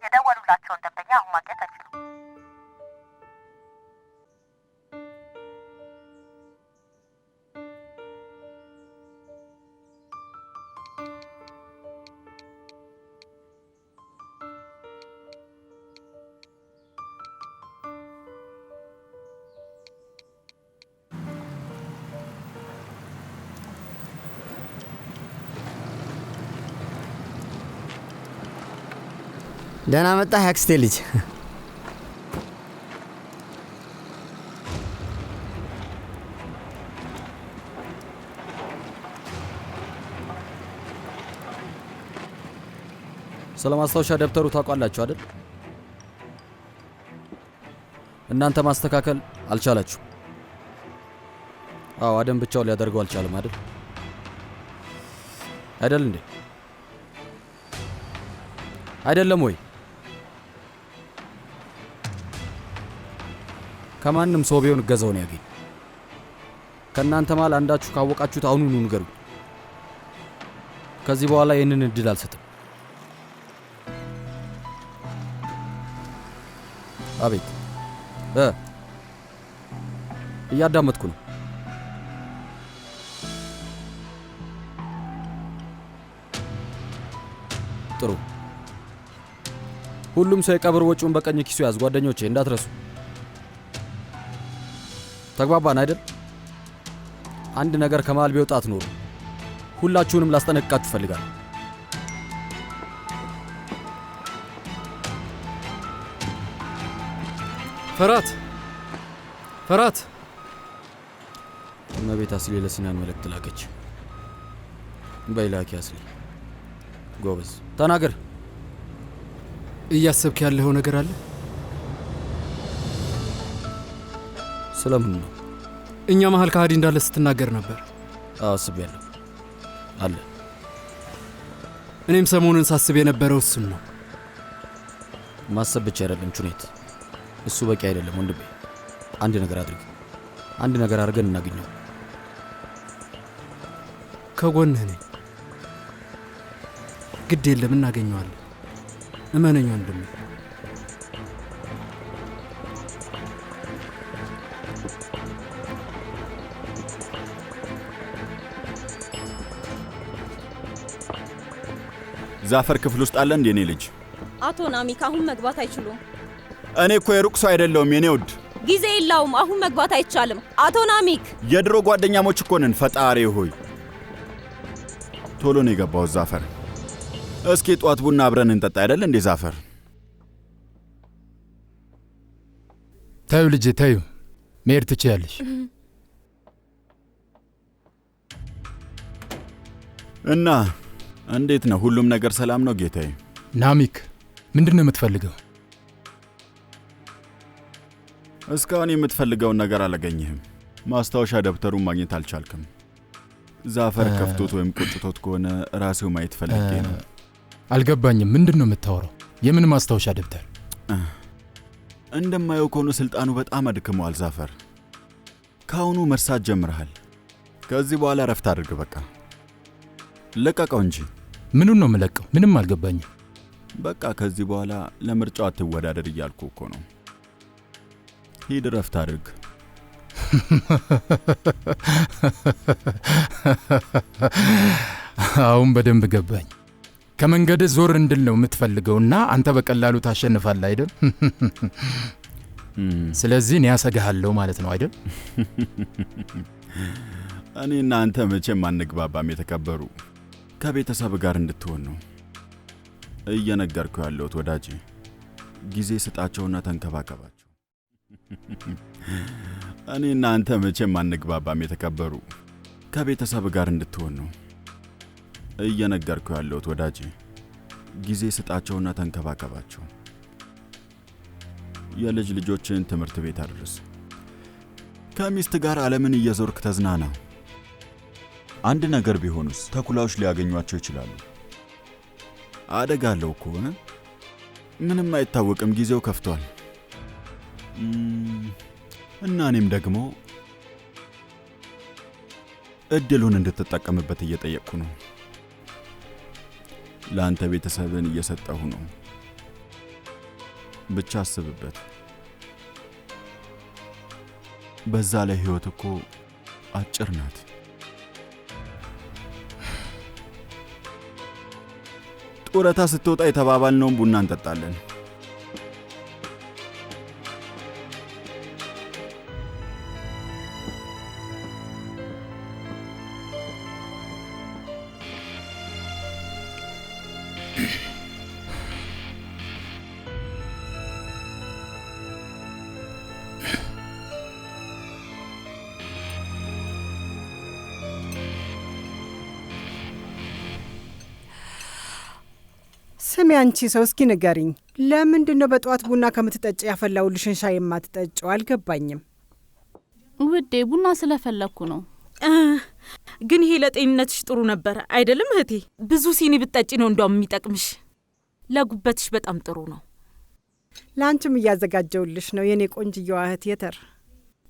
የደወሉላቸውን ደንበኛ አሁን ማግኘት አይችሉም። ደህና መጣህ ያክስቴ ልጅ። ስለ ማስታወሻ ደብተሩ ታውቃላችሁ አይደል? እናንተ ማስተካከል አልቻላችሁ። አዎ አደም ብቻው ሊያደርገው አልቻለም አይደል? አይደል እንዴ? አይደለም ወይ? ከማንም ሰው ቢሆን እገዛውን ያገኝ። ከእናንተ መሃል አንዳችሁ ካወቃችሁት አሁኑኑ ንገሩኝ። ከዚህ በኋላ ይህንን እድል አልሰጥም። አቤት። እያዳመጥኩ ነው። ጥሩ። ሁሉም ሰው የቀብር ወጪውን በቀኝ ኪሱ ያዝ። ጓደኞቼ እንዳትረሱ። ተግባባን አይደል? አንድ ነገር ከመሃል ቢወጣ አትኖሩ። ሁላችሁንም ላስጠነቅቃችሁ እፈልጋለሁ። ፈራት እመቤት አስሊ ለሲናን መልእክት ላከች። በይላኪ አስሊ ጎበዝ ተናገር። እያሰብክ ያለኸው ነገር አለ? ስለምን ነው? እኛ መሃል ከሃዲ እንዳለ ስትናገር ነበር። አስቤያለሁ አለ። እኔም ሰሞኑን ሳስብ የነበረው እሱን ነው። ማሰብ ብቻ አይደለም ቹኔት፣ እሱ በቂ አይደለም ወንድሜ። አንድ ነገር አድርግ። አንድ ነገር አድርገን እናገኘው። ከጎንህ ነኝ። ግድ የለም እናገኘዋለን። እመነኝ ወንድሜ። ዛፈር ክፍል ውስጥ አለ እንዴ? እኔ ልጅ አቶ ናሚክ አሁን መግባት አይችሉም። እኔ እኮ የሩቅ ሰው አይደለሁም የኔ ውድ። ጊዜ የለውም። አሁን መግባት አይቻልም አቶ ናሚክ። የድሮ ጓደኛሞች እኮ ነን። ፈጣሪ ሆይ ቶሎ ነው የገባው ዛፈር። እስኪ ጧት ቡና አብረን እንጠጣ አይደል እንዴ ዛፈር? ታዩ ልጄ ታዩ፣ መሄድ ትችያለሽ። እና እንዴት ነው? ሁሉም ነገር ሰላም ነው ጌታዬ? ናሚክ ምንድን ነው የምትፈልገው? እስካሁን የምትፈልገውን ነገር አላገኘህም። ማስታወሻ ደብተሩን ማግኘት አልቻልክም። ዛፈር ከፍቶት ወይም ቁጭቶት ከሆነ ራሴው ማየት ፈልጌ ነው። አልገባኝም። ምንድን ነው የምታወራው? የምን ማስታወሻ ደብተር? እንደማየው ከሆነ ስልጣኑ በጣም አድክመዋል ዛፈር። ከአሁኑ መርሳት ጀምረሃል። ከዚህ በኋላ ረፍት አድርግ በቃ። ለቀቀው እንጂ። ምኑን ነው የምለቀው? ምንም አልገባኝም። በቃ ከዚህ በኋላ ለምርጫው አትወዳደር እያልኩ እኮ ነው። ሂድ ረፍት አድርግ። አሁን በደንብ ገባኝ። ከመንገድ ዞር እንድል ነው የምትፈልገውና አንተ በቀላሉ ታሸንፋለህ አይደል? ስለዚህ እኔ ያሰጋሃለሁ ማለት ነው አይደል? እኔና አንተ መቼም አንግባባም የተከበሩ። ከቤተሰብ ጋር እንድትሆን ነው እየነገርኩ ያለሁት ወዳጄ። ጊዜ ስጣቸውና ተንከባከባቸው። እኔና አንተ መቼም አንግባባም የተከበሩ። ከቤተሰብ ጋር እንድትሆን ነው እየነገርኩ ያለሁት ወዳጄ። ጊዜ ስጣቸውና ተንከባከባቸው። የልጅ ልጆችን ትምህርት ቤት አድርስ። ከሚስት ጋር ዓለምን እየዞርክ ተዝናና። አንድ ነገር ቢሆኑስ ተኩላዎች ሊያገኟቸው ይችላሉ። አደጋ አለው እኮ። ምንም አይታወቅም። ጊዜው ከፍቷል። እና እኔም ደግሞ እድሉን እንድትጠቀምበት እየጠየቅኩ ነው። ለአንተ ቤተሰብን እየሰጠሁ ነው። ብቻ አስብበት። በዛ ላይ ህይወት እኮ አጭር ናት። ጡረታ ስትወጣ የተባባልነውን ቡና እንጠጣለን። ስሚ አንቺ ሰው እስኪ ንገሪኝ፣ ለምንድን ነው በጠዋት ቡና ከምትጠጪ ያፈላውልሽን ሻይ የማትጠጪው? አልገባኝም። ውዴ ቡና ስለፈለኩ ነው። ግን ይሄ ለጤንነትሽ ጥሩ ነበር አይደለም እህቴ? ብዙ ሲኒ ብትጠጪ ነው እንደውም የሚጠቅምሽ። ለጉበትሽ በጣም ጥሩ ነው። ላንቺም እያዘጋጀውልሽ ነው የኔ ቆንጅየዋ እህት የተር።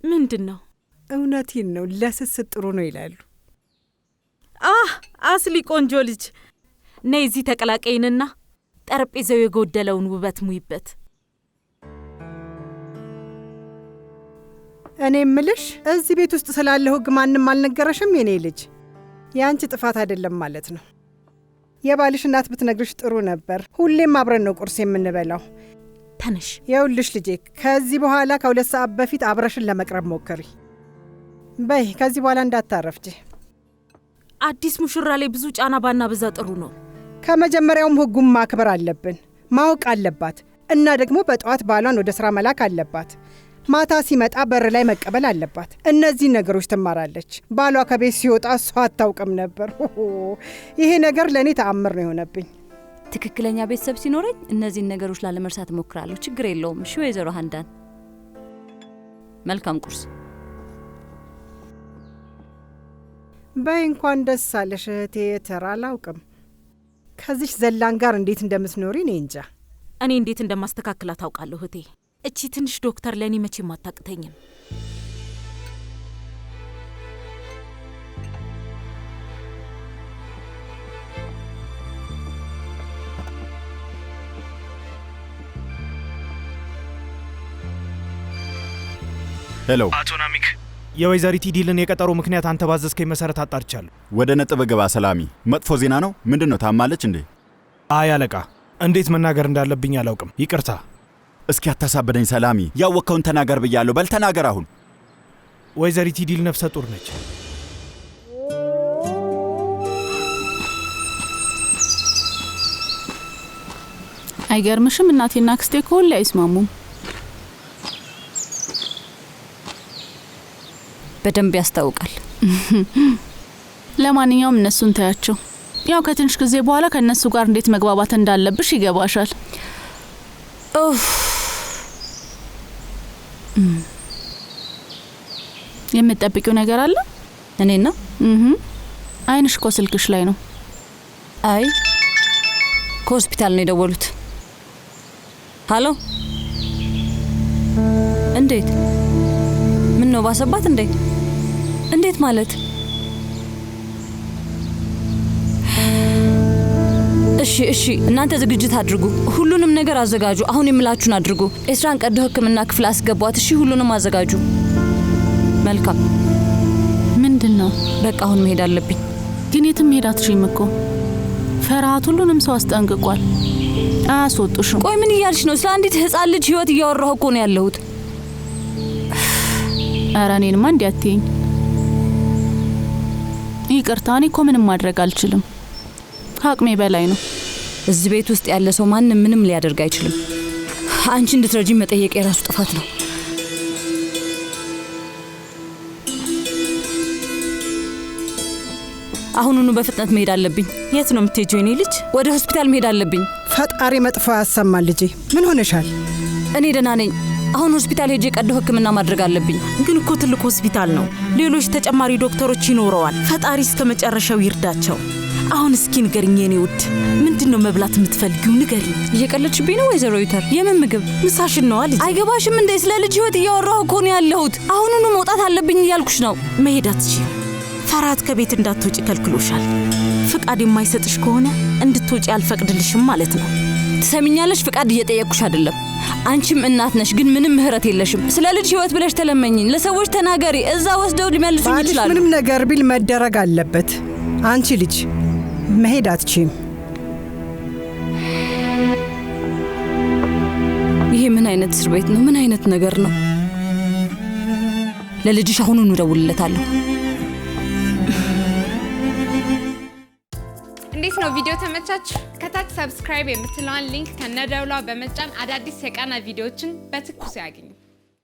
ምንድን ነው? እውነቴን ነው፣ ለስስት ጥሩ ነው ይላሉ። አስሊ ቆንጆ ልጅ ነይ እዚህ ተቀላቀይንና ጠረጴዛው የጎደለውን ውበት ሙይበት። እኔ እምልሽ እዚህ ቤት ውስጥ ስላለው ሕግ ማንም አልነገረሽም? የኔ ልጅ ያንቺ ጥፋት አይደለም ማለት ነው። የባልሽ እናት ብትነግርሽ ጥሩ ነበር። ሁሌም አብረን ነው ቁርስ የምንበላው። ተነሽ። የውልሽ ልጄ ከዚህ በኋላ ከ2 ሰዓት በፊት አብረሽን ለመቅረብ ሞክሪ። በይ ከዚህ በኋላ እንዳታረፍጂ። አዲስ ሙሽራ ላይ ብዙ ጫና ባና በዛ ጥሩ ነው። ከመጀመሪያውም ሕጉን ማክበር አለብን። ማወቅ አለባት እና ደግሞ በጠዋት ባሏን ወደ ስራ መላክ አለባት። ማታ ሲመጣ በር ላይ መቀበል አለባት። እነዚህ ነገሮች ትማራለች። ባሏ ከቤት ሲወጣ እሷ አታውቅም ነበር። ይሄ ነገር ለእኔ ተአምር ነው የሆነብኝ። ትክክለኛ ቤተሰብ ሲኖረኝ እነዚህን ነገሮች ላለመርሳት እሞክራለሁ። ችግር የለውም። እሺ ወይዘሮ ሀንዳን፣ መልካም ቁርስ። በይ እንኳን ደስ አለሽ እህቴ የተር። አላውቅም ከዚች ዘላን ጋር እንዴት እንደምትኖሪ እኔ እንጃ። እኔ እንዴት እንደማስተካክላት አውቃለሁ እህቴ። እቺ ትንሽ ዶክተር ለእኔ መቼም አታቅተኝም። ሄሎ አቶ ናሚክ፣ የወይዘሪት ኢዲልን የቀጠሮ ምክንያት አንተ ባዘዝከኝ መሰረት አጣርቻለሁ። ወደ ነጥብ ግባ ሰላሚ። መጥፎ ዜና ነው? ምንድን ነው? ታማለች እንዴ? አይ አለቃ፣ እንዴት መናገር እንዳለብኝ አላውቅም። ይቅርታ። እስኪ አታሳበደኝ ሰላሚ። ያወቅከውን ተናገር ብያለሁ። በል ተናገር አሁን። ወይዘሪት ኢዲል ነፍሰ ጡር ነች። አይገርምሽም? እናቴና አክስቴ ከሁሌ አይስማሙም። በደንብ ያስታውቃል። ለማንኛውም እነሱን ታያቸው። ያው ከትንሽ ጊዜ በኋላ ከነሱ ጋር እንዴት መግባባት እንዳለብሽ ይገባሻል። የምትጠብቂው ነገር አለ? እኔና አይንሽ እኮ ስልክሽ ላይ ነው። አይ ከሆስፒታል ነው የደወሉት። ሃሎ፣ እንዴት? ምን ነው ባሰባት እንዴ? እንዴት ማለት? እሺ እናንተ ዝግጅት አድርጉ። ሁሉንም ነገር አዘጋጁ። አሁን የምላችሁን አድርጉ። ኤስራን ቀዶ ሕክምና ክፍል አስገቧት። እሺ ሁሉንም አዘጋጁ። መልካም። ምንድነው? በቃ አሁን መሄድ አለብኝ። ግን የትም መሄድ አትችይም እኮ። ፈርሃት ሁሉንም ሰው አስጠንቅቋል። አያስወጡሽም። ቆይ ምን እያልሽ ነው? ስለ አንዲት ሕፃን ልጅ ህይወት እያወራሁ እኮ ነው ያለሁት። ኧረ እኔንማ እንዲያትይኝ። ይቅርታ፣ እኔ እኮ ምንም ማድረግ አልችልም። ከአቅሜ በላይ ነው። እዚህ ቤት ውስጥ ያለ ሰው ማንም ምንም ሊያደርግ አይችልም። አንቺ እንድትረጂ መጠየቅ የራሱ ጥፋት ነው። አሁኑኑ በፍጥነት መሄድ አለብኝ። የት ነው የምትሄጂው የኔ ልጅ? ወደ ሆስፒታል መሄድ አለብኝ። ፈጣሪ መጥፎ ያሰማል ልጄ። ምን ሆነሻል? እኔ ደህና ነኝ። አሁን ሆስፒታል ሄጄ ቀዶ ሕክምና ማድረግ አለብኝ። ግን እኮ ትልቅ ሆስፒታል ነው። ሌሎች ተጨማሪ ዶክተሮች ይኖረዋል። ፈጣሪ እስከ መጨረሻው ይርዳቸው። አሁን እስኪ ንገሪኝ የኔ ውድ፣ ምንድነው መብላት የምትፈልጊው? ንገሪኝ። እየቀለድሽብኝ ነው ወይዘሮ ዊተር? የምን ምግብ? ምሳሽን ነዋ ልጅ። አይገባሽም እንዴ? ስለ ልጅ ህይወት እያወራሁ እኮ ነው ያለሁት። አሁኑኑ መውጣት አለብኝ እያልኩሽ ነው። መሄድ አትችይም። ፈርሃት ከቤት እንዳትወጪ ከልክሎሻል። ፍቃድ የማይሰጥሽ ከሆነ እንድትወጪ አልፈቅድልሽም ማለት ነው። ትሰሚኛለሽ? ፍቃድ እየጠየቅኩሽ አይደለም። አንቺም እናት ነሽ፣ ግን ምንም ምህረት የለሽም። ስለ ልጅ ህይወት ብለሽ ተለመኝኝ፣ ለሰዎች ተናገሪ። እዛ ወስደው ሊመልሱኝ ይችላሉ። ምንም ነገር ቢል መደረግ አለበት። አንቺ ልጅ መሄድ አትችይም። ይሄ ምን አይነት እስር ቤት ነው? ምን አይነት ነገር ነው? ለልጅሽ አሁኑኑ እደውልለታለሁ። እንዴት ነው? ቪዲዮ ተመቻችሁ? ከታች ሰብስክራይብ የምትለዋን ሊንክ ከነደውሏ በመጫን አዳዲስ የቃና ቪዲዮዎችን በትኩስ ያገኙ።